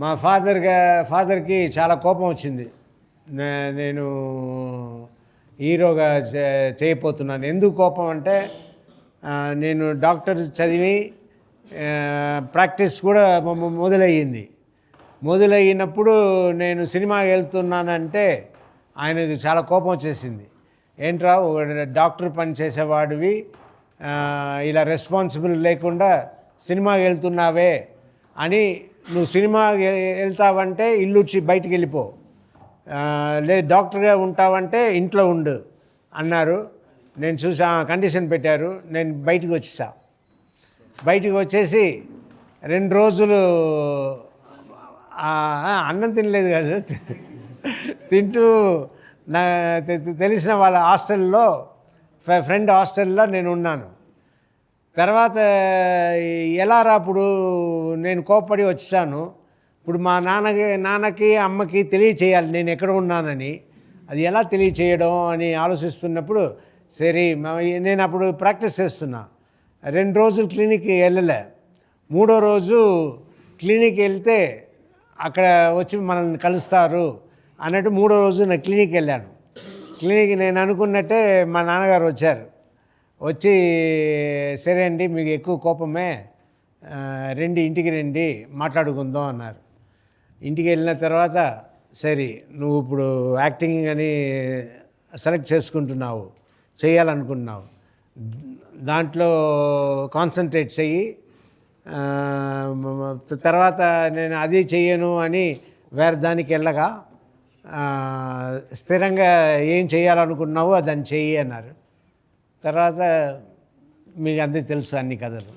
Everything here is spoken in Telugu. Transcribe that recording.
మా ఫాదర్కి చాలా కోపం వచ్చింది. నేను హీరోగా చేయబోతున్నాను. ఎందుకు కోపం అంటే నేను డాక్టర్ చదివి ప్రాక్టీస్ కూడా మొదలయ్యినప్పుడు నేను సినిమాకి వెళ్తున్నానంటే ఆయనకి చాలా కోపం వచ్చేసింది. ఏంట్రా డాక్టర్ పని చేసేవాడివి ఇలా రెస్పాన్సిబుల్ లేకుండా సినిమాకి వెళ్తున్నావే అని, నువ్వు సినిమాకి వెళ్తావంటే ఇల్లుడ్చి బయటికి వెళ్ళిపో, లేదు డాక్టర్గా ఉంటావంటే ఇంట్లో ఉండు అన్నారు. నేను చూసా, కండిషన్ పెట్టారు. నేను బయటికి వచ్చేసి 2 రోజులు అన్నం తినలేదు కాదు, తింటూ నా తెలిసిన వాళ్ళ హాస్టల్లో, ఫ్రెండ్ హాస్టల్లో నేను ఉన్నాను. తర్వాత ఎలా రాప్పుడు నేను కోప్పడి వచ్చాను. ఇప్పుడు మా నాన్నకి అమ్మకి తెలియచేయాలి నేను ఎక్కడ ఉన్నానని. అది ఎలా తెలియచేయడం అని ఆలోచిస్తున్నప్పుడు సరే నేను అప్పుడు ప్రాక్టీస్ చేస్తున్నా. 2 రోజులు క్లినిక్కి వెళ్ళలే. 3వ రోజు క్లినిక్కి వెళ్తే అక్కడ వచ్చి మనల్ని కలుస్తారు అన్నట్టు 3వ రోజు నేను క్లినిక్కి వెళ్ళాను. క్లినిక్కి నేను అనుకున్నట్టే మా నాన్నగారు వచ్చి సరే అండి మీకు ఎక్కువ కోపమే, ఇంటికి రండి మాట్లాడుకుందాం అన్నారు. ఇంటికి వెళ్ళిన తర్వాత సరే నువ్వు ఇప్పుడు యాక్టింగ్ అని సెలెక్ట్ చేసుకుంటున్నావు, చేయాలనుకుంటున్నావు, దాంట్లో కాన్సన్ట్రేట్ చెయ్యి. తర్వాత నేను అది చెయ్యను అని వేరే దానికి వెళ్ళగా స్థిరంగా ఏం చేయాలనుకున్నావో దాన్ని చెయ్యి అన్నారు. తర్వాత మీకు అందరికీ తెలుసు అన్ని కథలు.